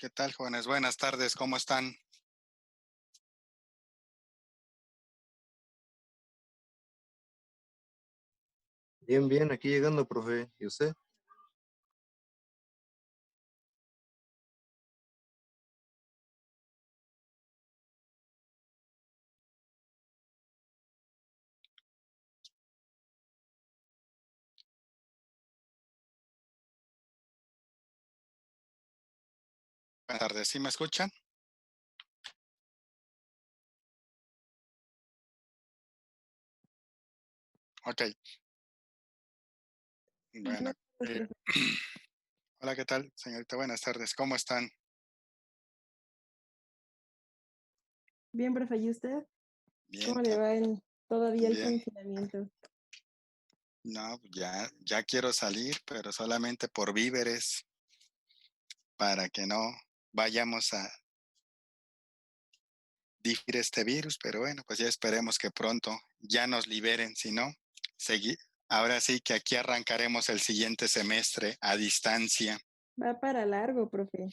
¿Qué tal, jóvenes? Buenas tardes, ¿cómo están? Bien, bien, aquí llegando, profe. ¿Y usted? Buenas tardes, ¿sí me escuchan? Ok, bueno. Buenas tardes, eh, profe. Hola, ¿qué tal, señorita? Buenas tardes, ¿cómo están? Bien, profe, ¿y usted? Bien, ¿Cómo le va en todavía el también. confinamiento? No, ya quiero salir, pero solamente por víveres, para que no vayamos a dividir este virus, pero bueno, pues ya esperemos que pronto ya nos liberen, si no, seguir. Ahora sí que aquí arrancaremos el siguiente semestre a distancia. Va para largo, profe.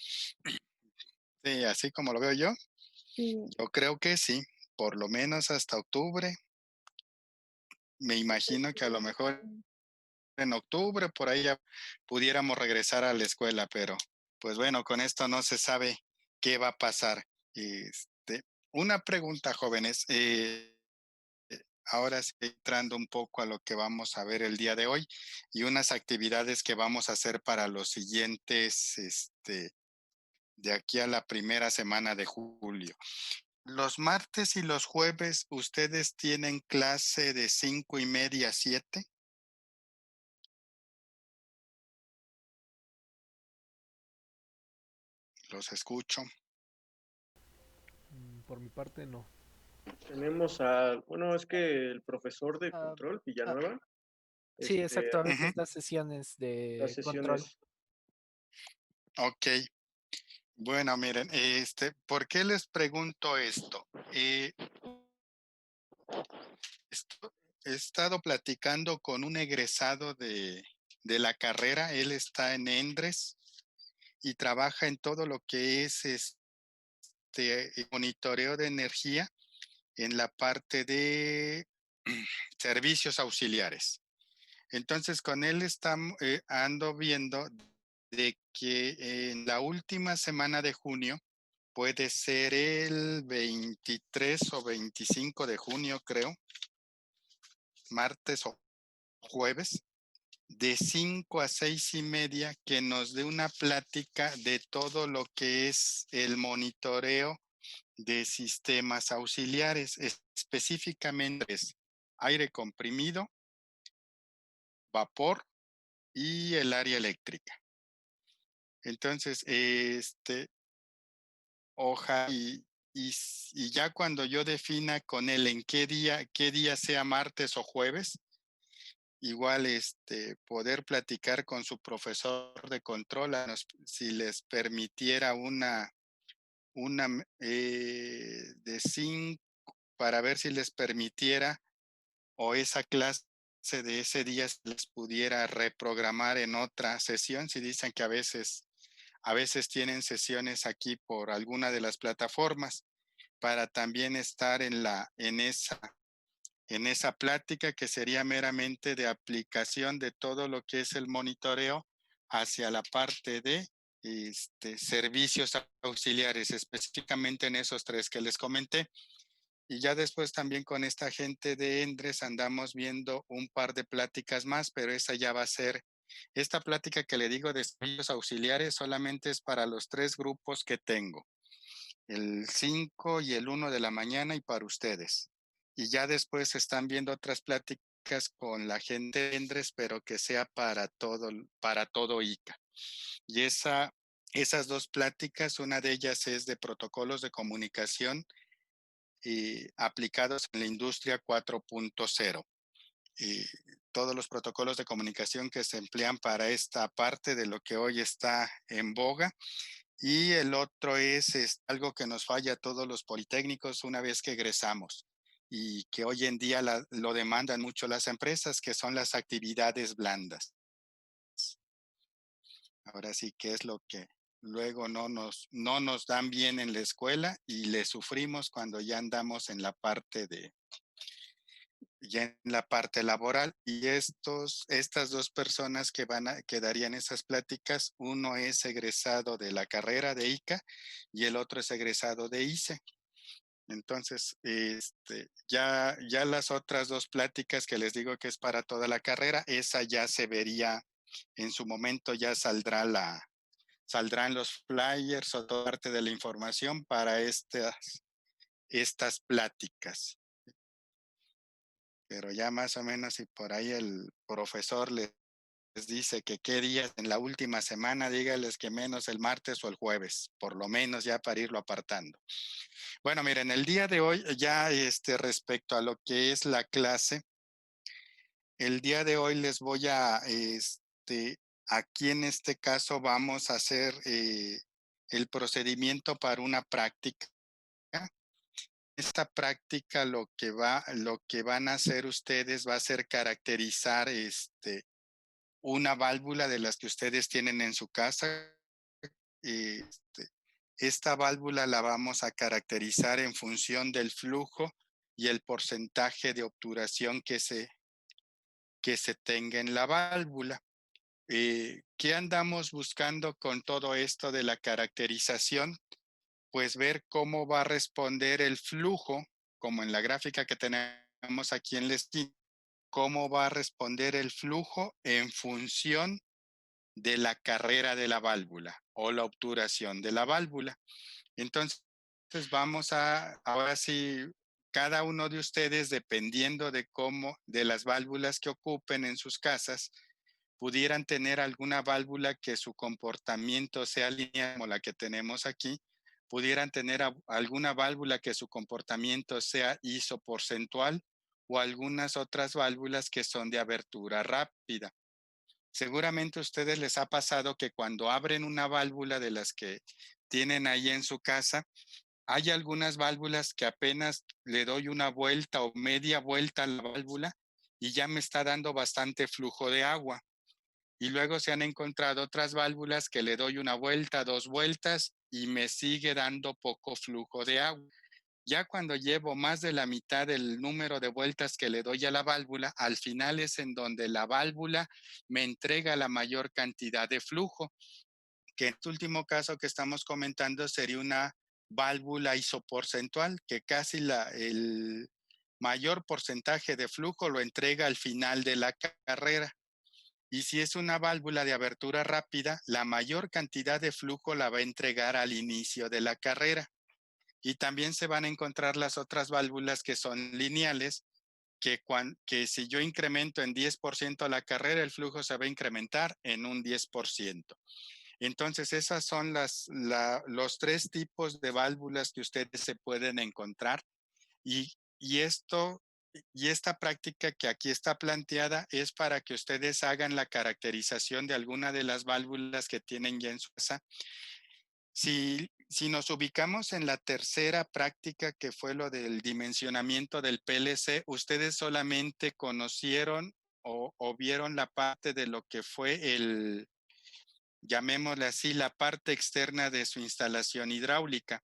Sí, así como lo veo yo, Sí, yo creo que sí, por lo menos hasta octubre. Me imagino que a lo mejor en octubre por ahí ya pudiéramos regresar a la escuela, pero pues bueno, con esto no se sabe qué va a pasar. Una pregunta, jóvenes, ahora sí entrando un poco a lo que vamos a ver el día de hoy y unas actividades que vamos a hacer para los siguientes, de aquí a la primera semana de julio. Los martes y los jueves, ¿ustedes tienen clase de 5:30 a 7? Los escucho. Por mi parte, no. Tenemos bueno, es que el profesor de Ah, control, ah, Villanueva, sí, exacto. A Ujú. veces das sesiones las de control. sesiones. Ok, bueno, miren, ¿por qué les pregunto esto? He estado platicando con un egresado de la carrera, él está en Endres y trabaja en todo lo que es monitoreo de energía en la parte de servicios auxiliares. Entonces, con él ando viendo de que en la última semana de junio, puede ser el 23 o 25 de junio, creo, martes o jueves, de 5 a 6:30, que nos dé una plática de todo lo que es el monitoreo de sistemas auxiliares, específicamente es aire comprimido, vapor y el área eléctrica. Entonces, ojalá y ya cuando yo defina con él en qué día sea martes o jueves, igual poder platicar con su profesor de control si les permitiera una de 5, para ver si les permitiera o esa clase de ese día les pudiera reprogramar en otra sesión, si dicen que a veces tienen sesiones aquí por alguna de las plataformas, para también estar en esa plática, que sería meramente de aplicación de todo lo que es el monitoreo hacia la parte de servicios auxiliares, específicamente en esos tres que les comenté. Y ya después también con esta gente de Endres andamos viendo un par de pláticas más, pero esa ya va a ser, esta plática que le digo de servicios auxiliares solamente es para los tres grupos que tengo, el 5 y el 1 de la mañana, y para ustedes. Y ya después están viendo otras pláticas con la gente de Endres, pero que sea para todo ICA. Y esas dos pláticas, una de ellas es de protocolos de comunicación aplicados en la industria 4.0. Y todos los protocolos de comunicación que se emplean para esta parte de lo que hoy está en boga. Y el otro es algo que nos falla a todos los politécnicos una vez que egresamos y que hoy en día lo demandan mucho las empresas, que son las actividades blandas. Ahora sí, ¿qué es lo que luego no nos dan bien en la escuela y le sufrimos cuando ya andamos en la parte laboral. Y estas dos personas que darían esas pláticas, uno es egresado de la carrera de ICA y el otro es egresado de ICE. Entonces, ya las otras dos pláticas que les digo que es para toda la carrera, esa ya se vería en su momento, ya saldrán los flyers o toda parte de la información para estas pláticas. Pero ya más o menos si por ahí el profesor les dice que qué días en la última semana, dígales que menos el martes o el jueves, por lo menos ya para irlo apartando. Bueno, miren, el día de hoy ya respecto a lo que es la clase, el día de hoy les voy aquí en este caso vamos a hacer el procedimiento para una práctica. Esta práctica lo que van a hacer ustedes va a ser caracterizar una válvula de las que ustedes tienen en su casa. Esta válvula la vamos a caracterizar en función del flujo y el porcentaje de obturación que se tenga en la válvula. ¿Qué andamos buscando con todo esto de la caracterización? Pues ver cómo va a responder el flujo, como en la gráfica que tenemos aquí en la esquina, cómo va a responder el flujo en función de la carrera de la válvula o la obturación de la válvula. Entonces, ahora sí, cada uno de ustedes, dependiendo de las válvulas que ocupen en sus casas, pudieran tener alguna válvula que su comportamiento sea lineal, como la que tenemos aquí, pudieran tener alguna válvula que su comportamiento sea isoporcentual o algunas otras válvulas que son de abertura rápida. Seguramente a ustedes les ha pasado que cuando abren una válvula de las que tienen ahí en su casa, hay algunas válvulas que apenas le doy una vuelta o media vuelta a la válvula y ya me está dando bastante flujo de agua. Y luego se han encontrado otras válvulas que le doy una vuelta, dos vueltas y me sigue dando poco flujo de agua. Ya cuando llevo más de la mitad del número de vueltas que le doy a la válvula, al final es en donde la válvula me entrega la mayor cantidad de flujo, que en este último caso que estamos comentando sería una válvula isoporcentual, que casi el mayor porcentaje de flujo lo entrega al final de la carrera. Y si es una válvula de abertura rápida, la mayor cantidad de flujo la va a entregar al inicio de la carrera. Y también se van a encontrar las otras válvulas que son lineales, que si yo incremento en 10% la carrera, el flujo se va a incrementar en un 10%. Entonces, esas son los tres tipos de válvulas que ustedes se pueden encontrar. Y esta práctica que aquí está planteada es para que ustedes hagan la caracterización de alguna de las válvulas que tienen ya en su casa. Si nos ubicamos en la tercera práctica, que fue lo del dimensionamiento del PLC, ustedes solamente conocieron o vieron la parte de lo que fue llamémosle así, la parte externa de su instalación hidráulica,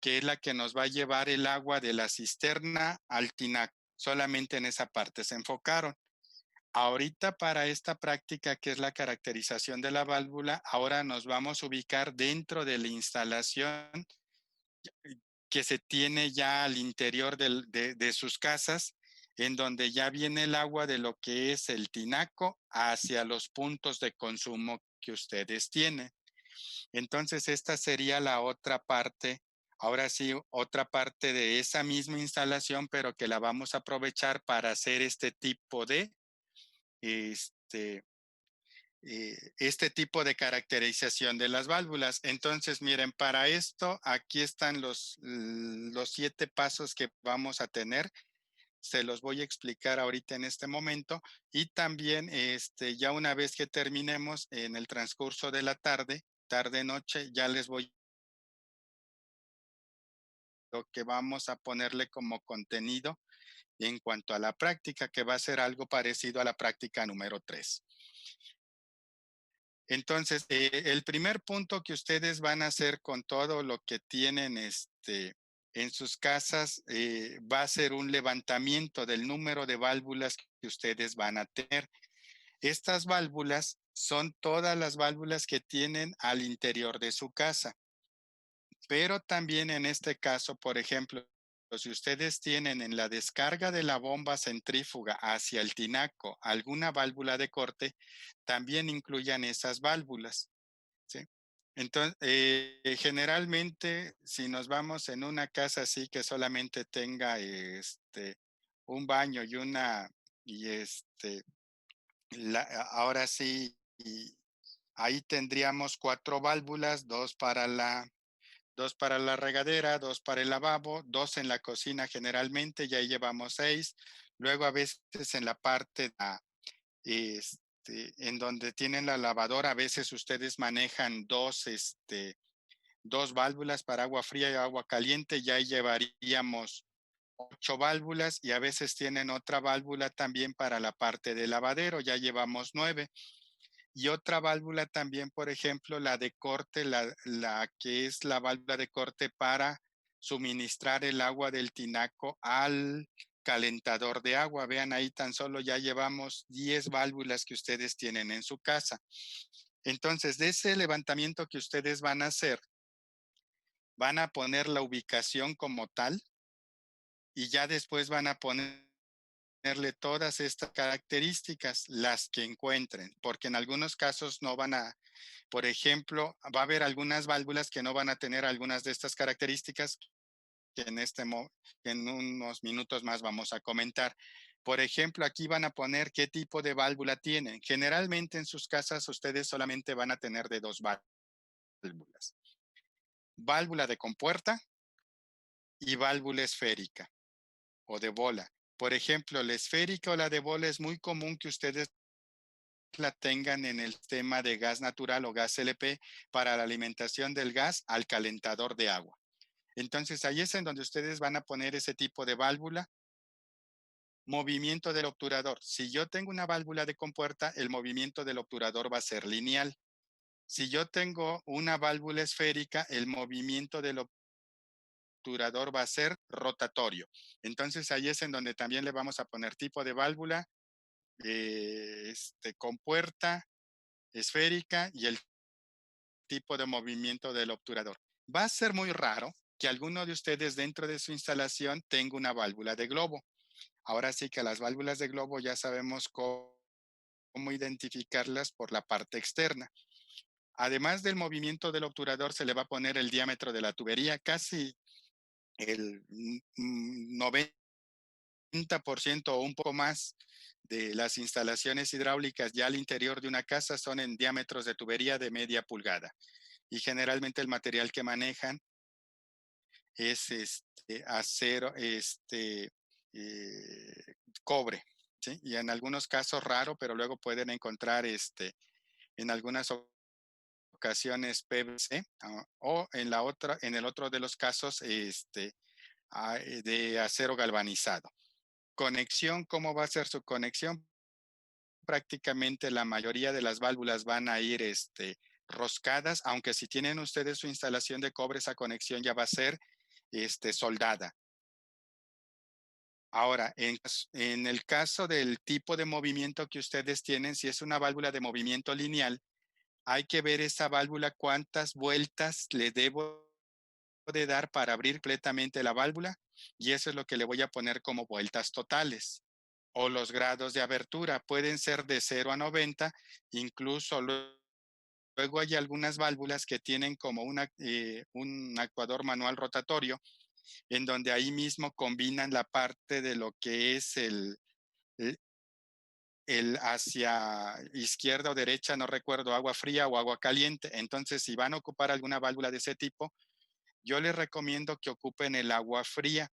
que es la que nos va a llevar el agua de la cisterna al tinaco. Solamente en esa parte se enfocaron. Ahorita para esta práctica, que es la caracterización de la válvula, ahora nos vamos a ubicar dentro de la instalación que se tiene ya al interior de sus casas, en donde ya viene el agua de lo que es el tinaco hacia los puntos de consumo que ustedes tienen. Entonces, esta sería la otra parte, ahora sí, otra parte de esa misma instalación, pero que la vamos a aprovechar para hacer este tipo de caracterización de las válvulas. Entonces, miren, para esto, aquí están los 7 pasos que vamos a tener. Se los voy a explicar ahorita en este momento. Y también, ya una vez que terminemos en el transcurso de la tarde-noche, ya les voy lo que vamos a ponerle como contenido en cuanto a la práctica, que va a ser algo parecido a la práctica número 3. Entonces, el primer punto que ustedes van a hacer con todo lo que tienen en sus casas va a ser un levantamiento del número de válvulas que ustedes van a tener. Estas válvulas son todas las válvulas que tienen al interior de su casa. Pero también en este caso, por ejemplo, si ustedes tienen en la descarga de la bomba centrífuga hacia el tinaco alguna válvula de corte, también incluyan esas válvulas, ¿sí? Entonces, generalmente, si nos vamos en una casa así que solamente tenga un baño y ahora sí, y ahí tendríamos 4 válvulas, dos para la regadera, 2 para el lavabo, 2 en la cocina generalmente, y ahí llevamos 6. Luego a veces en la parte en donde tienen la lavadora, a veces ustedes manejan dos válvulas para agua fría y agua caliente, y ahí llevaríamos 8 válvulas, y a veces tienen otra válvula también para la parte del lavadero, ya llevamos 9. Y otra válvula también, por ejemplo, la de corte, la que es la válvula de corte para suministrar el agua del tinaco al calentador de agua. Vean, ahí tan solo ya llevamos 10 válvulas que ustedes tienen en su casa. Entonces, de ese levantamiento que ustedes van a hacer, van a poner la ubicación como tal, y ya después van a ponerle todas estas características, las que encuentren, porque en algunos casos no van a, por ejemplo, va a haber algunas válvulas que no van a tener algunas de estas características que en unos minutos más vamos a comentar. Por ejemplo, aquí van a poner qué tipo de válvula tienen. Generalmente en sus casas ustedes solamente van a tener de 2 válvulas. Válvula de compuerta y válvula esférica o de bola. Por ejemplo, la esférica o la de bola es muy común que ustedes la tengan en el sistema de gas natural o gas LP para la alimentación del gas al calentador de agua. Entonces ahí es en donde ustedes van a poner ese tipo de válvula. Movimiento del obturador. Si yo tengo una válvula de compuerta, el movimiento del obturador va a ser lineal. Si yo tengo una válvula esférica, el movimiento del obturador va a ser rotatorio. Entonces ahí es en donde también le vamos a poner tipo de válvula, compuerta, esférica y el tipo de movimiento del obturador. Va a ser muy raro que alguno de ustedes dentro de su instalación tenga una válvula de globo. Ahora sí que las válvulas de globo ya sabemos cómo identificarlas por la parte externa. Además del movimiento del obturador, se le va a poner el diámetro de la tubería, casi el 90% o un poco más de las instalaciones hidráulicas ya al interior de una casa son en diámetros de tubería de media pulgada. Y generalmente el material que manejan es acero, cobre, ¿sí? Y en algunos casos raro, pero luego pueden encontrar en algunas ocasiones PVC, o en el otro de los casos de acero galvanizado. Conexión, ¿cómo va a ser su conexión? Prácticamente la mayoría de las válvulas van a ir roscadas, aunque si tienen ustedes su instalación de cobre, esa conexión ya va a ser soldada. Ahora, en el caso del tipo de movimiento que ustedes tienen, si es una válvula de movimiento lineal, hay que ver esa válvula cuántas vueltas le debo de dar para abrir completamente la válvula, y eso es lo que le voy a poner como vueltas totales. O los grados de abertura pueden ser de 0 a 90, incluso luego hay algunas válvulas que tienen como un actuador manual rotatorio, en donde ahí mismo combinan la parte de lo que es el hacia izquierda o derecha, no recuerdo, agua fría o agua caliente. Entonces, si van a ocupar alguna válvula de ese tipo, yo les recomiendo que ocupen el agua fría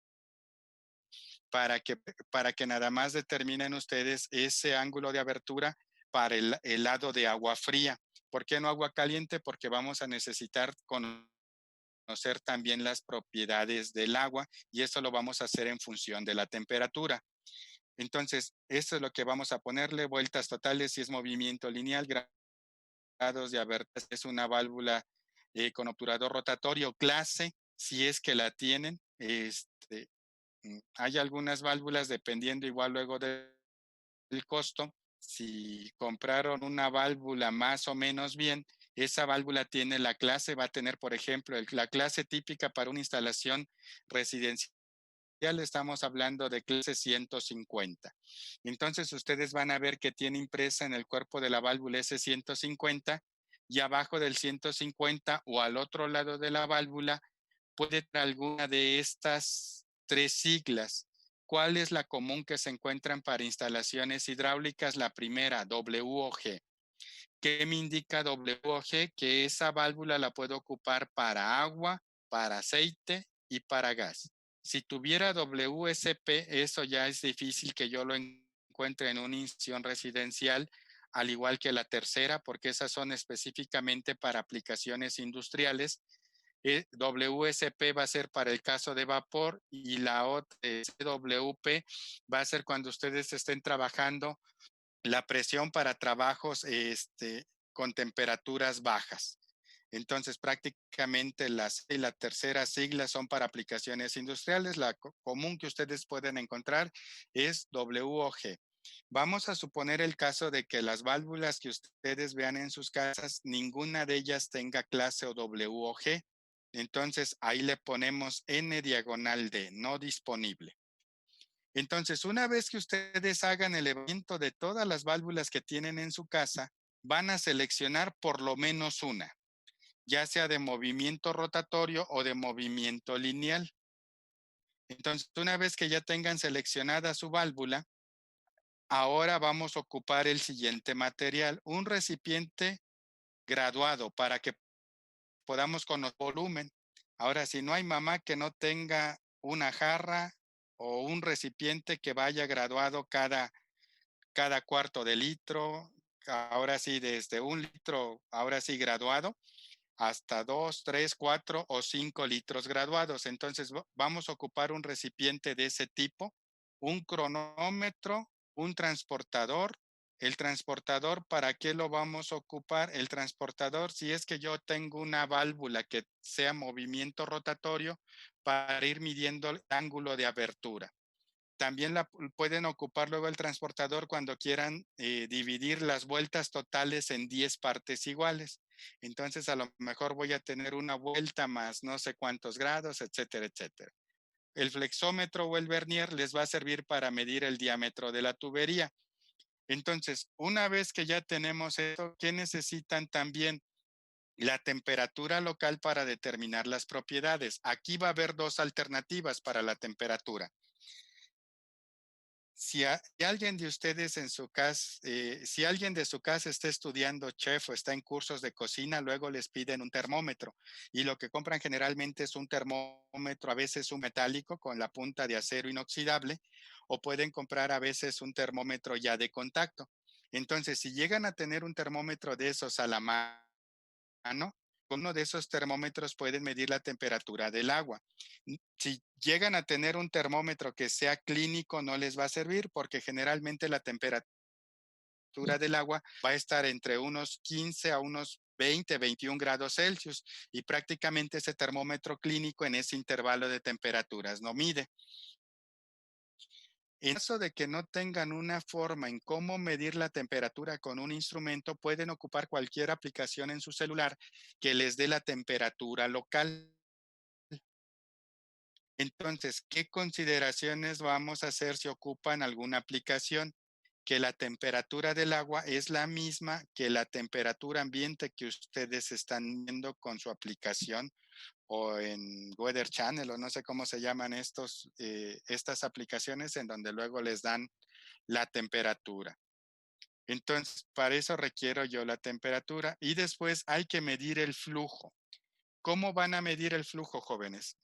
para que nada más determinen ustedes ese ángulo de abertura para el lado de agua fría. ¿Por qué no agua caliente? Porque vamos a necesitar conocer también las propiedades del agua, y eso lo vamos a hacer en función de la temperatura. Entonces, esto es lo que vamos a ponerle: vueltas totales si es movimiento lineal, grados de abertura, es una válvula con obturador rotatorio clase, si es que la tienen. Hay algunas válvulas, dependiendo igual luego del costo. Si compraron una válvula más o menos bien, esa válvula tiene la clase, va a tener, por ejemplo, la clase típica para una instalación residencial. Estamos hablando de clase 150. Entonces ustedes van a ver que tiene impresa en el cuerpo de la válvula ese 150 y abajo del 150 o al otro lado de la válvula puede tener alguna de estas tres siglas. ¿Cuál es la común que se encuentran para instalaciones hidráulicas? La primera, WOG. ¿Qué me indica WOG? Que esa válvula la puedo ocupar para agua, para aceite y para gas. Si tuviera WSP, eso ya es difícil que yo lo encuentre en una instalación residencial, al igual que la tercera, porque esas son específicamente para aplicaciones industriales. WSP va a ser para el caso de vapor y la otra CWP va a ser cuando ustedes estén trabajando la presión para trabajos con temperaturas bajas. Entonces, prácticamente la tercera sigla son para aplicaciones industriales. La común que ustedes pueden encontrar es WOG. Vamos a suponer el caso de que las válvulas que ustedes vean en sus casas, ninguna de ellas tenga clase o WOG. Entonces, ahí le ponemos N diagonal D, no disponible. Entonces, una vez que ustedes hagan el levantamiento de todas las válvulas que tienen en su casa, van a seleccionar por lo menos una, ya sea de movimiento rotatorio o de movimiento lineal. Entonces, una vez que ya tengan seleccionada su válvula, ahora vamos a ocupar el siguiente material, un recipiente graduado para que podamos conocer volumen. Ahora, si no hay mamá que no tenga una jarra o un recipiente que vaya graduado cada cuarto de litro, ahora sí desde 1 litro, ahora sí graduado, hasta 2, 3, 4 o 5 litros graduados. Entonces vamos a ocupar un recipiente de ese tipo, un cronómetro, un transportador. El transportador, ¿para qué lo vamos a ocupar? El transportador, si es que yo tengo una válvula que sea movimiento rotatorio, para ir midiendo el ángulo de abertura. También pueden ocupar luego el transportador cuando quieran dividir las vueltas totales en 10 partes iguales. Entonces, a lo mejor voy a tener una vuelta más no sé cuántos grados, etcétera, etcétera. El flexómetro o el vernier les va a servir para medir el diámetro de la tubería. Entonces, una vez que ya tenemos esto, ¿qué necesitan también? La temperatura local para determinar las propiedades. Aquí va a haber dos alternativas para la temperatura. Si alguien de ustedes en su casa, si alguien de su casa está estudiando chef o está en cursos de cocina, luego les piden un termómetro y lo que compran generalmente es un termómetro, a veces un metálico con la punta de acero inoxidable, o pueden comprar a veces un termómetro ya de contacto. Entonces, si llegan a tener un termómetro de esos a la mano, con uno de esos termómetros pueden medir la temperatura del agua. Si llegan a tener un termómetro que sea clínico, no les va a servir porque generalmente la temperatura del agua va a estar entre unos 15 a unos 20, 21 grados Celsius y prácticamente ese termómetro clínico en ese intervalo de temperaturas no mide. En caso de que no tengan una forma en cómo medir la temperatura con un instrumento, pueden ocupar cualquier aplicación en su celular que les dé la temperatura local. Entonces, ¿qué consideraciones vamos a hacer si ocupan alguna aplicación? Que la temperatura del agua es la misma que la temperatura ambiente que ustedes están viendo con su aplicación o en Weather Channel o no sé cómo se llaman estas aplicaciones en donde luego les dan la temperatura. Entonces, para eso requiero yo la temperatura y después hay que medir el flujo. ¿Cómo van a medir el flujo, jóvenes?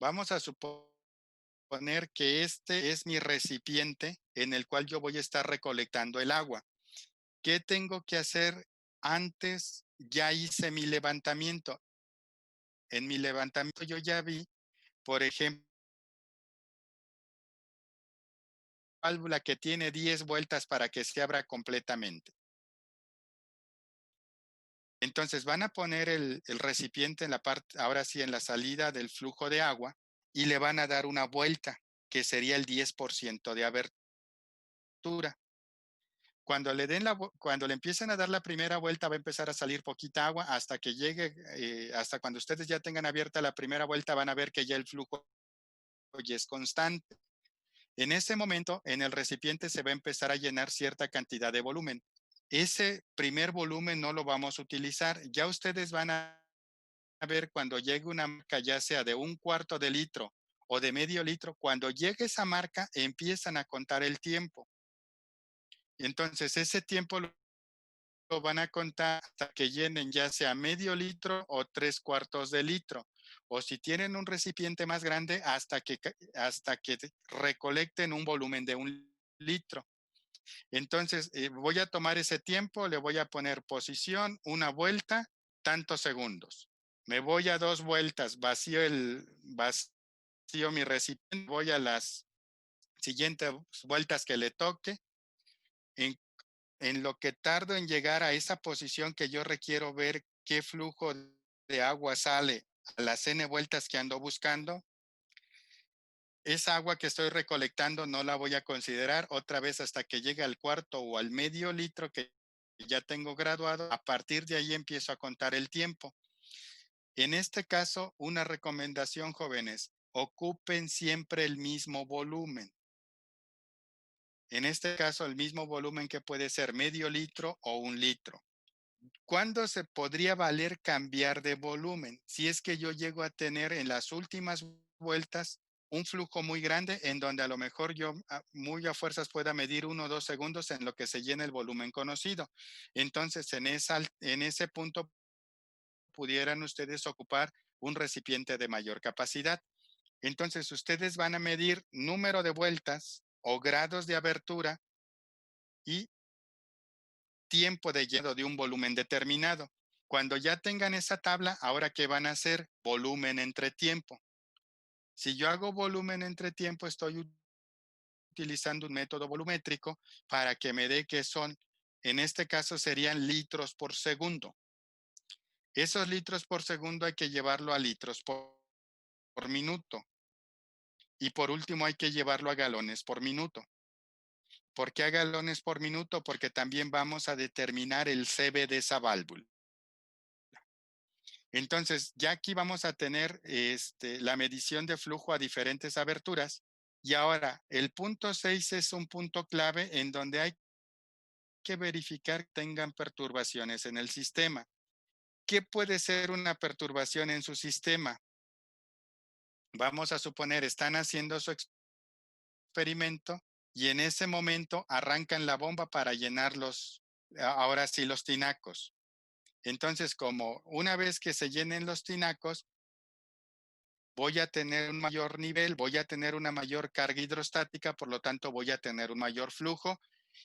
Vamos a suponer que este es mi recipiente en el cual yo voy a estar recolectando el agua. ¿Qué tengo que hacer antes? Ya hice mi levantamiento. En mi levantamiento yo ya vi, por ejemplo, válvula que tiene 10 vueltas para que se abra completamente. Entonces van a poner el recipiente en la parte, ahora sí, en la salida del flujo de agua y le van a dar una vuelta, que sería el 10% de abertura. Cuando cuando le empiecen a dar la primera vuelta, va a empezar a salir poquita agua hasta que llegue, hasta cuando ustedes ya tengan abierta la primera vuelta, van a ver que ya el flujo ya es constante. En ese momento, en el recipiente se va a empezar a llenar cierta cantidad de volumen. Ese primer volumen no lo vamos a utilizar. Ya ustedes van a ver cuando llegue una marca, ya sea de 1/4 de litro o de medio litro, cuando llegue esa marca, empiezan a contar el tiempo. Entonces, ese tiempo lo van a contar hasta que llenen ya sea medio litro o 3/4 de litro. O si tienen un recipiente más grande, hasta que recolecten un volumen de 1 litro. Entonces, voy a tomar ese tiempo, le voy a poner posición, una vuelta, tantos segundos. Me voy a 2 vueltas, vacío mi recipiente, voy a las siguientes vueltas que le toque. En, en lo que tardo en llegar a esa posición que yo requiero ver qué flujo de agua sale a las n vueltas que ando buscando, esa agua que estoy recolectando no la voy a considerar otra vez hasta que llegue al cuarto o al medio litro que ya tengo graduado. A partir de ahí empiezo a contar el tiempo. En este caso, una recomendación, jóvenes, ocupen siempre el mismo volumen. En este caso, el mismo volumen que puede ser medio litro o 1 litro. ¿Cuándo se podría valer cambiar de volumen? Si es que yo llego a tener en las últimas vueltas un flujo muy grande en donde a lo mejor yo muy a fuerzas pueda medir 1 o 2 segundos en lo que se llena el volumen conocido. Entonces, en ese punto pudieran ustedes ocupar un recipiente de mayor capacidad. Entonces, ustedes van a medir número de vueltas o grados de abertura y tiempo de lleno de un volumen determinado. Cuando ya tengan esa tabla, ahora ¿qué van a hacer? Volumen entre tiempo. Si yo hago volumen entre tiempo, estoy utilizando un método volumétrico para que me dé que son, en este caso serían litros por segundo. Esos litros por segundo hay que llevarlo a litros por minuto. Y por último hay que llevarlo a galones por minuto. ¿Por qué a galones por minuto? Porque también vamos a determinar el CB de esa válvula. Entonces, ya aquí vamos a tener la medición de flujo a diferentes aberturas. Y ahora, el punto 6 es un punto clave en donde hay que verificar que tengan perturbaciones en el sistema. ¿Qué puede ser una perturbación en su sistema? Vamos a suponer, están haciendo su experimento y en ese momento arrancan la bomba para llenar ahora sí, los tinacos. Entonces, como una vez que se llenen los tinacos, voy a tener un mayor nivel, voy a tener una mayor carga hidrostática, por lo tanto voy a tener un mayor flujo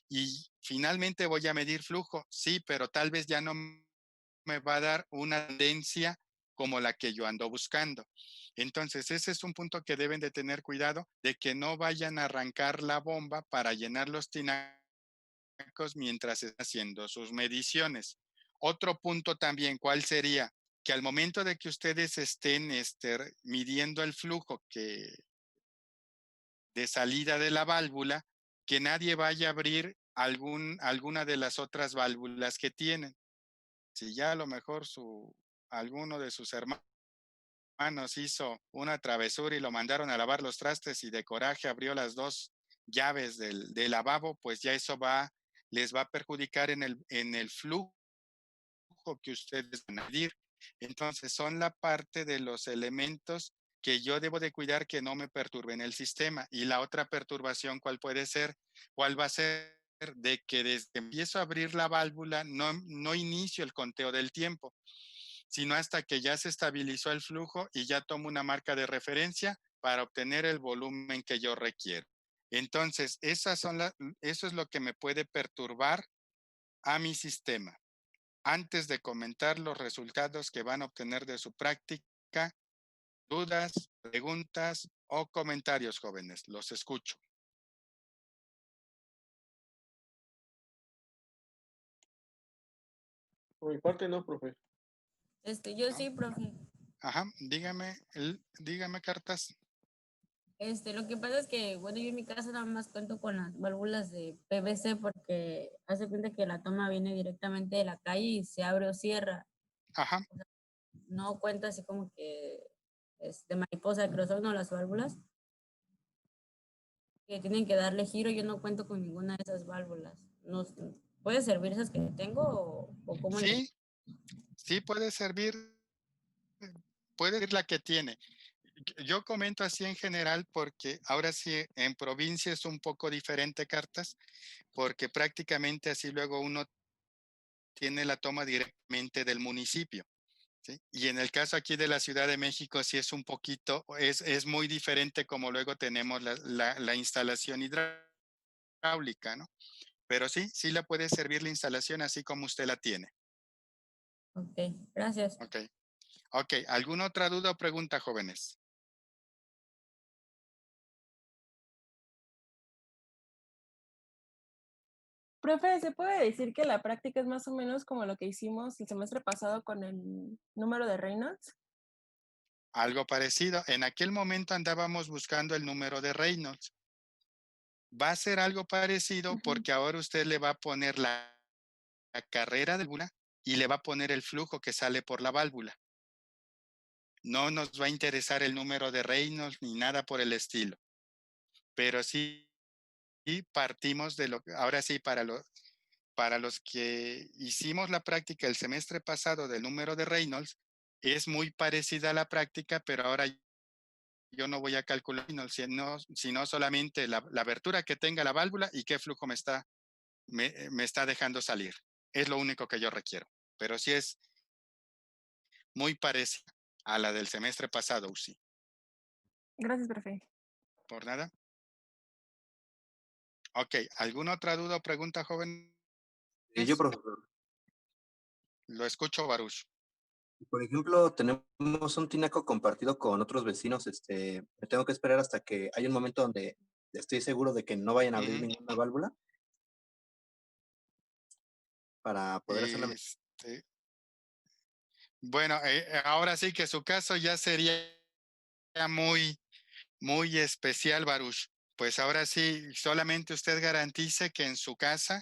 y finalmente voy a medir flujo, sí, pero tal vez ya no me va a dar una tendencia como la que yo ando buscando. Entonces, ese es un punto que deben de tener cuidado de que no vayan a arrancar la bomba para llenar los tinacos mientras están haciendo sus mediciones. Otro punto también, ¿cuál sería? Que al momento de que ustedes estén midiendo el flujo de salida de la válvula, que nadie vaya a abrir alguna de las otras válvulas que tienen. Si ya a lo mejor alguno de sus hermanos hizo una travesura y lo mandaron a lavar los trastes y de coraje abrió las 2 llaves del lavabo, pues ya eso les va a perjudicar en el flujo que ustedes van a medir. Entonces, son la parte de los elementos que yo debo de cuidar que no me perturben el sistema. Y la otra perturbación, ¿cuál puede ser? ¿Cuál va a ser? De que desde que empiezo a abrir la válvula, no inicio el conteo del tiempo, sino hasta que ya se estabilizó el flujo y ya tomo una marca de referencia para obtener el volumen que yo requiero. Entonces, eso es lo que me puede perturbar a mi sistema. Antes de comentar los resultados que van a obtener de su práctica, dudas, preguntas o comentarios, jóvenes, los escucho. Por mi parte no, profe. Yo ¿No? sí, profe. Ajá, dígame, Cartas. Lo que pasa es que, bueno, yo en mi casa nada más cuento con las válvulas de PVC porque hace cuenta que la toma viene directamente de la calle y se abre o cierra. Ajá, No cuenta así como que es de mariposa, que son no las válvulas que tienen que darle giro. Yo no cuento con ninguna de esas válvulas. No, ¿puede servir esas que tengo o cómo le? sí, sí puede ser la que tiene. Yo comento así en general porque ahora sí en provincia es un poco diferente, Cartas, porque prácticamente así luego uno tiene la toma directamente del municipio, ¿sí? Y en el caso aquí de la Ciudad de México sí es un poquito, es muy diferente como luego tenemos la instalación hidráulica, ¿no? Pero sí, sí le puede servir la instalación así como usted la tiene. Ok, gracias. Ok, ok. ¿Alguna otra duda o pregunta, jóvenes? Profe, ¿se puede decir que la práctica es más o menos como lo que hicimos el semestre pasado con el número de Reynolds? Algo parecido. En aquel momento andábamos buscando el número de Reynolds. Va a ser algo parecido porque ahora usted le va a poner la carrera de válvula y le va a poner el flujo que sale por la válvula. No nos va a interesar el número de Reynolds ni nada por el estilo. Pero sí partimos de lo que, ahora sí, para los que hicimos la práctica el semestre pasado del número de Reynolds, es muy parecida a la práctica, pero ahora yo no voy a calcular Reynolds, sino solamente la abertura que tenga la válvula y qué flujo me está dejando salir. Es lo único que yo requiero. Pero sí es muy parecida a la del semestre pasado, UCI. Gracias, profe. ¿Por nada? Ok, ¿alguna otra duda o pregunta, joven? Yo, profesor, Lo escucho, Baruch. por ejemplo, tenemos un tinaco compartido con otros vecinos. Me tengo que esperar hasta que hay un momento donde estoy seguro de que no vayan a abrir ninguna válvula para poder hacer la... Bueno, ahora sí que su caso ya sería muy, muy especial, Baruch. Pues ahora sí, solamente usted garantice que en su casa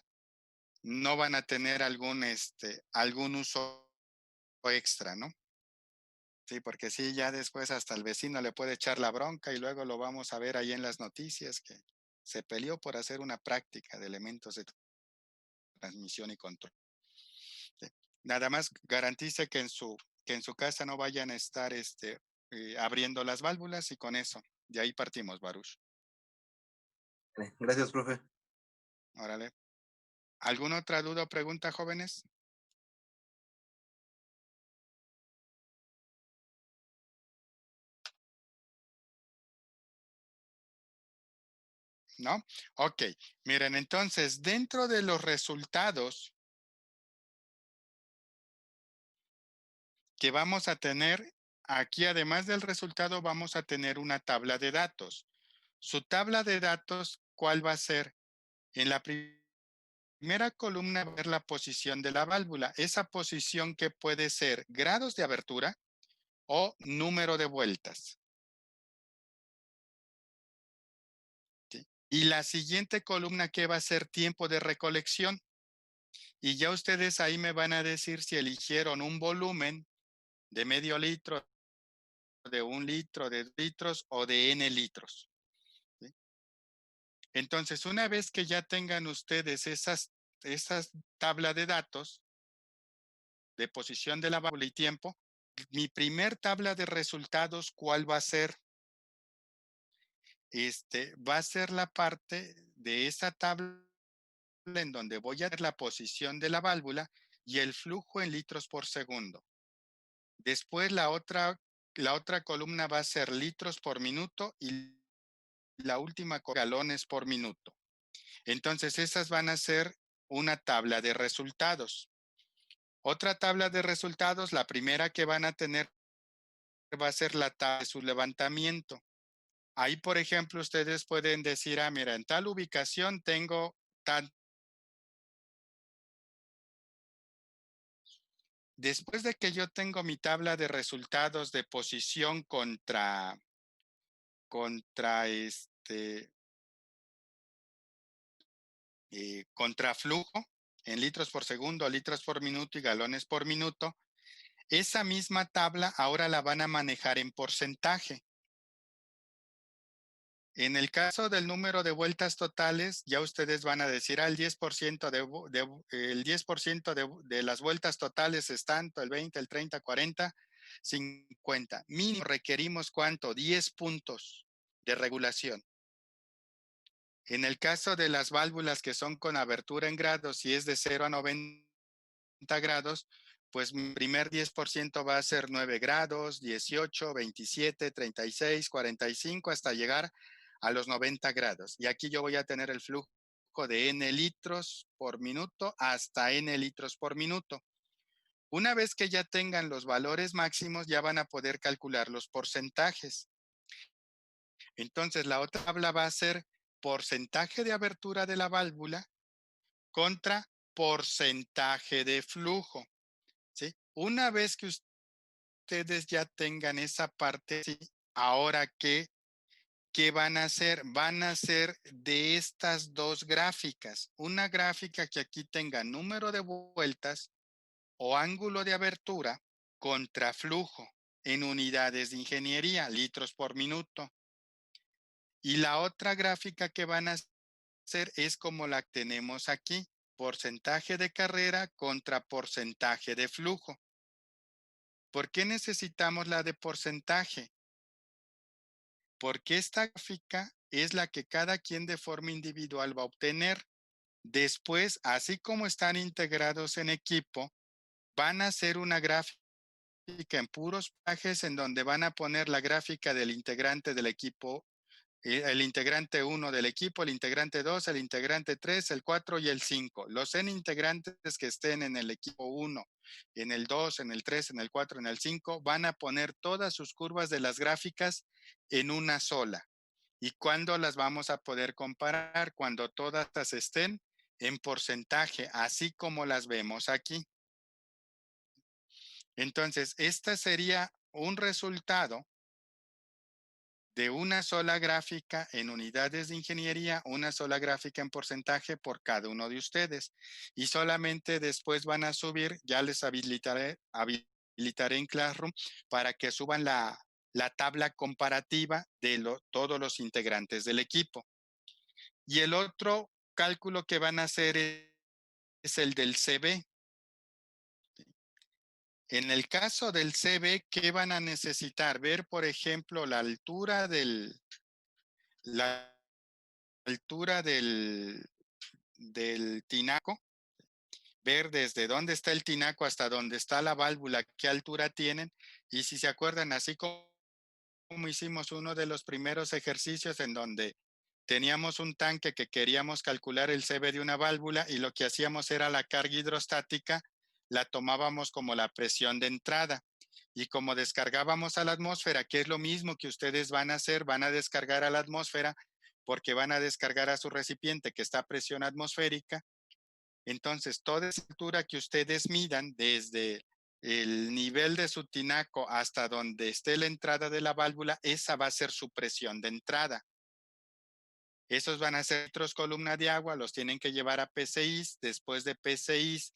no van a tener algún uso extra, ¿no? Sí, porque sí, ya después hasta el vecino le puede echar la bronca y luego lo vamos a ver ahí en las noticias que se peleó por hacer una práctica de elementos de transmisión y control. Sí. Nada más garantice que en su casa no vayan a estar abriendo las válvulas y con eso, de ahí partimos, Baruch. Gracias, profe. Órale. ¿Alguna otra duda o pregunta, jóvenes? ¿No? Ok. Miren, entonces, dentro de los resultados que vamos a tener, aquí además del resultado vamos a tener una tabla de datos. Su tabla de datos, ¿cuál va a ser? En la primera columna ver la posición de la válvula. Esa posición que puede ser grados de abertura o número de vueltas. ¿Sí? Y la siguiente columna que va a ser tiempo de recolección. Y ya ustedes ahí me van a decir si eligieron un volumen de medio litro, de 1 litro, de 2 litros o de N litros. ¿Sí? Entonces, una vez que ya tengan ustedes esas tablas de datos de posición de la válvula y tiempo, mi primer tabla de resultados, ¿cuál va a ser? Va a ser la parte de esa tabla en donde voy a ver la posición de la válvula y el flujo en litros por segundo. Después la otra columna va a ser litros por minuto y la última galones por minuto. Entonces esas van a ser una tabla de resultados. Otra tabla de resultados, la primera que van a tener va a ser la tabla de su levantamiento. Ahí, por ejemplo, ustedes pueden decir, mira, en tal ubicación tengo después de que yo tengo mi tabla de resultados de posición contra contra flujo en litros por segundo, litros por minuto y galones por minuto, esa misma tabla ahora la van a manejar en porcentaje. En el caso del número de vueltas totales, ya ustedes van a decir, el 10% de las vueltas totales es tanto, el 20, el 30, 40, 50. Mínimo requerimos, ¿cuánto? 10 puntos de regulación. En el caso de las válvulas que son con abertura en grados, si es de 0 a 90 grados, pues mi primer 10% va a ser 9 grados, 18, 27, 36, 45, hasta llegar a los 90 grados. Y aquí yo voy a tener el flujo de N litros por minuto hasta N litros por minuto. Una vez que ya tengan los valores máximos, ya van a poder calcular los porcentajes. Entonces, la otra tabla va a ser porcentaje de abertura de la válvula contra porcentaje de flujo, ¿sí? Una vez que ustedes ya tengan esa parte, ¿sí? Ahora, ¿qué van a hacer? Van a hacer de estas dos gráficas, una gráfica que aquí tenga número de vueltas o ángulo de abertura contra flujo en unidades de ingeniería, litros por minuto. Y la otra gráfica que van a hacer es como la que tenemos aquí, porcentaje de carrera contra porcentaje de flujo. ¿Por qué necesitamos la de porcentaje? Porque esta gráfica es la que cada quien de forma individual va a obtener. Después, así como están integrados en equipo, van a hacer una gráfica en puros pajes en donde van a poner la gráfica del integrante del equipo, el integrante 1 del equipo, el integrante 2, el integrante 3, el 4 y el 5. Los N integrantes que estén en el equipo 1, en el 2, en el 3, en el 4, en el 5, van a poner todas sus curvas de las gráficas en una sola. ¿Y cuándo las vamos a poder comparar? Cuando todas estén en porcentaje, así como las vemos aquí. Entonces, este sería un resultado de una sola gráfica en unidades de ingeniería, una sola gráfica en porcentaje por cada uno de ustedes. Y solamente después van a subir, ya les habilitaré en Classroom para que suban la tabla comparativa de todos los integrantes del equipo. Y el otro cálculo que van a hacer es el del CB. En el caso del CB, ¿qué van a necesitar? Ver, por ejemplo, la altura del tinaco, ver desde dónde está el tinaco hasta dónde está la válvula, qué altura tienen. Y si se acuerdan, así como hicimos uno de los primeros ejercicios en donde teníamos un tanque que queríamos calcular el CB de una válvula y lo que hacíamos era la carga hidrostática, la tomábamos como la presión de entrada. Y como descargábamos a la atmósfera, que es lo mismo que ustedes van a hacer, van a descargar a la atmósfera porque van a descargar a su recipiente que está a presión atmosférica. Entonces, toda esa altura que ustedes midan desde el nivel de su tinaco hasta donde esté la entrada de la válvula, esa va a ser su presión de entrada. Esos van a ser litros columna de agua, los tienen que llevar a PCIs. Después de PCIs,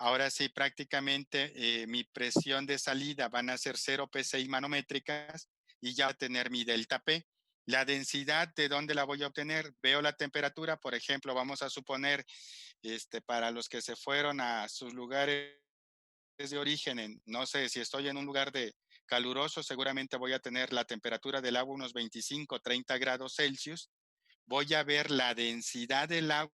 ahora sí prácticamente mi presión de salida van a ser 0 PCI manométricas y ya va a tener mi delta P. La densidad, ¿de dónde la voy a obtener? Veo la temperatura, por ejemplo, vamos a suponer, para los que se fueron a sus lugares de origen, no sé, si estoy en un lugar de caluroso, seguramente voy a tener la temperatura del agua unos 25, 30 grados Celsius. Voy a ver la densidad del agua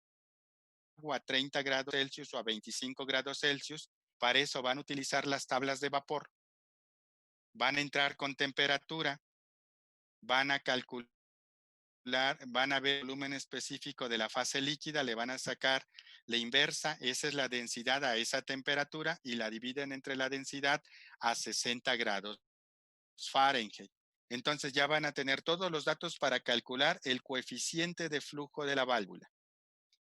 a 30 grados Celsius o a 25 grados Celsius. Para eso van a utilizar las tablas de vapor. Van a entrar con temperatura, van a calcular, van a ver el volumen específico de la fase líquida, le van a sacar la inversa, esa es la densidad a esa temperatura y la dividen entre la densidad a 60 grados Fahrenheit. Entonces ya van a tener todos los datos para calcular el coeficiente de flujo de la válvula.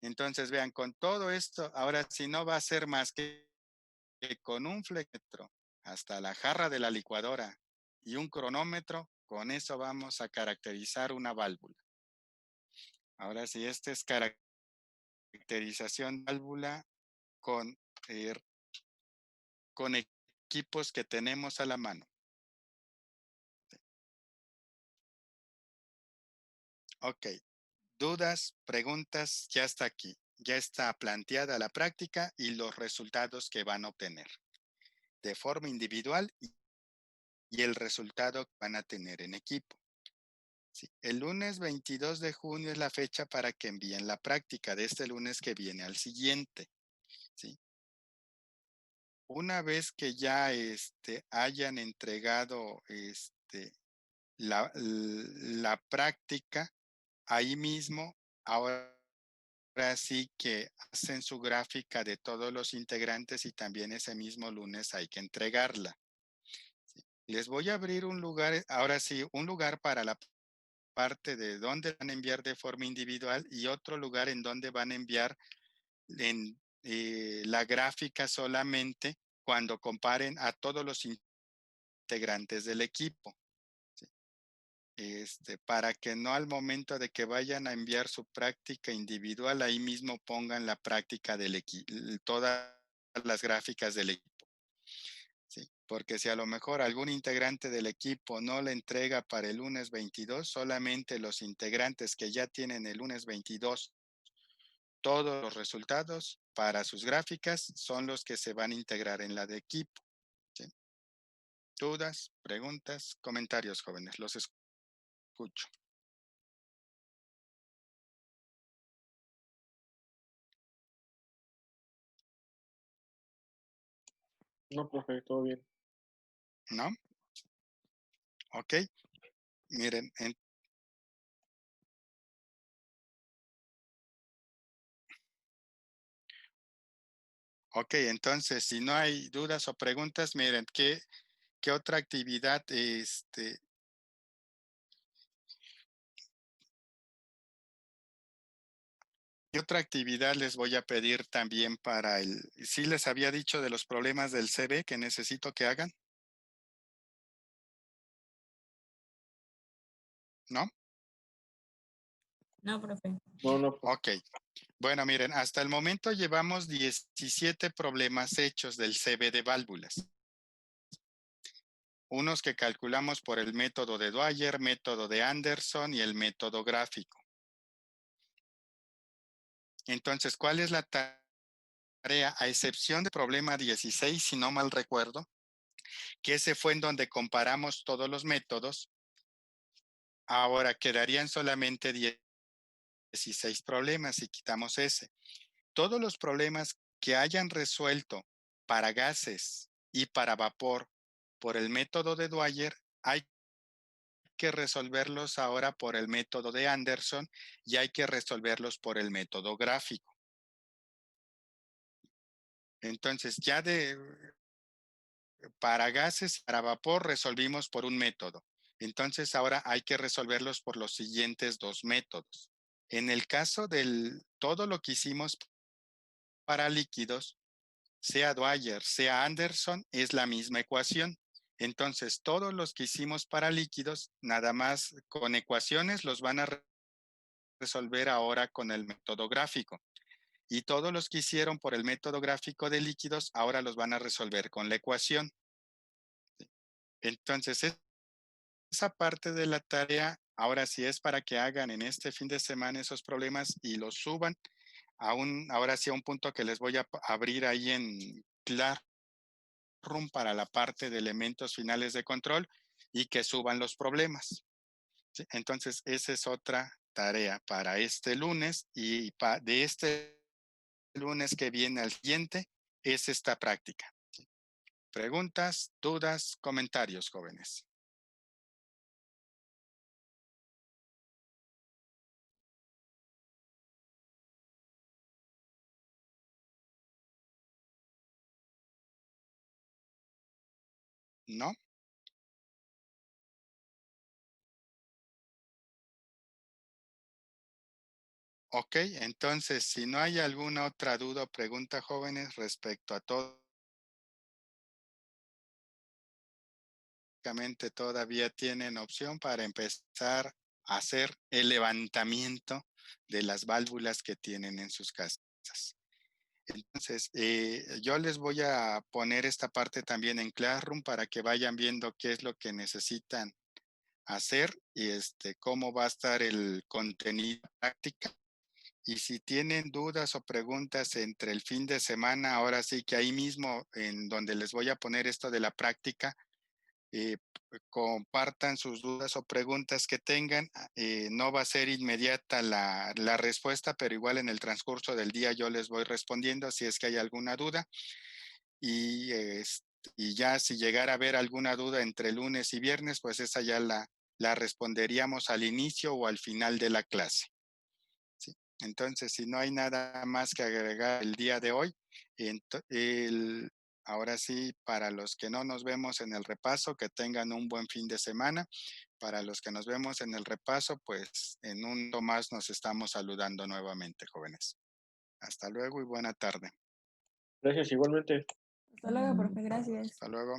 Entonces vean, con todo esto, ahora sí no va a ser más que con un flexómetro hasta la jarra de la licuadora y un cronómetro, con eso vamos a caracterizar una válvula. Ahora sí, esta es caracterización de válvula con, eh, con equipos que tenemos a la mano. Ok, dudas, preguntas, ya está aquí. Ya está planteada la práctica y los resultados que van a obtener de forma individual y el resultado que van a tener en equipo. Sí, el lunes 22 de junio es la fecha para que envíen la práctica de este lunes que viene al siguiente. ¿Sí? Una vez que ya hayan entregado la práctica, ahí mismo, ahora sí que hacen su gráfica de todos los integrantes y también ese mismo lunes hay que entregarla. ¿Sí? Les voy a abrir un lugar, ahora sí, un lugar para la parte de dónde van a enviar de forma individual y otro lugar en donde van a enviar la gráfica solamente cuando comparen a todos los integrantes del equipo. ¿Sí? Para que no al momento de que vayan a enviar su práctica individual, ahí mismo pongan la práctica del equipo, todas las gráficas del equipo. ¿Sí? Porque si a lo mejor algún integrante del equipo no le entrega para el lunes 22, solamente los integrantes que ya tienen el lunes 22 todos los resultados para sus gráficas son los que se van a integrar en la de equipo. ¿Sí? ¿Dudas, preguntas, comentarios, jóvenes? Los escucho. No, profe, todo bien. ¿No? Ok. Miren, ok, entonces, si no hay dudas o preguntas, miren, ¿qué otra actividad, qué otra actividad les voy a pedir también para sí les había dicho de los problemas del CB que necesito que hagan? ¿No? No, profe. No, profe. Ok. Bueno, miren, hasta el momento llevamos 17 problemas hechos del CB de válvulas. Unos que calculamos por el método de Dwyer, método de Anderson y el método gráfico. Entonces, ¿cuál es la tarea? A excepción del problema 16, si no mal recuerdo, que ese fue en donde comparamos todos los métodos. Ahora quedarían solamente 16 problemas si quitamos ese. Todos los problemas que hayan resuelto para gases y para vapor por el método de Dwyer, hay que resolverlos ahora por el método de Anderson y hay que resolverlos por el método gráfico. Entonces, para gases y para vapor resolvimos por un método. Entonces, ahora hay que resolverlos por los siguientes dos métodos. En el caso del todo lo que hicimos para líquidos, sea Dwyer, sea Anderson, es la misma ecuación. Entonces, todos los que hicimos para líquidos, nada más con ecuaciones, los van a resolver ahora con el método gráfico. Y todos los que hicieron por el método gráfico de líquidos, ahora los van a resolver con la ecuación. Entonces, esa parte de la tarea, ahora sí es para que hagan en este fin de semana esos problemas y los suban ahora sí a un punto que les voy a abrir ahí en Classroom para la parte de elementos finales de control y que suban los problemas. ¿Sí? Entonces, esa es otra tarea para este lunes y de este lunes que viene al siguiente es esta práctica. ¿Sí? Preguntas, dudas, comentarios, jóvenes. ¿No? Ok, entonces si no hay alguna otra duda o pregunta, jóvenes, respecto a todo prácticamente todavía tienen opción para empezar a hacer el levantamiento de las válvulas que tienen en sus casas. Entonces, yo les voy a poner esta parte también en Classroom para que vayan viendo qué es lo que necesitan hacer y cómo va a estar el contenido práctica. Y si tienen dudas o preguntas entre el fin de semana, ahora sí que ahí mismo en donde les voy a poner esto de la práctica, compartan sus dudas o preguntas que tengan. No va a ser inmediata la respuesta, pero igual en el transcurso del día yo les voy respondiendo si es que hay alguna duda. Y, y ya si llegara a haber alguna duda entre lunes y viernes, pues esa ya la responderíamos al inicio o al final de la clase. ¿Sí? Entonces, si no hay nada más que agregar el día de hoy, ahora sí, para los que no nos vemos en el repaso, que tengan un buen fin de semana. Para los que nos vemos en el repaso, pues en un más nos estamos saludando nuevamente, jóvenes. Hasta luego y buena tarde. Gracias igualmente. Hasta luego, profe. Gracias. Hasta luego.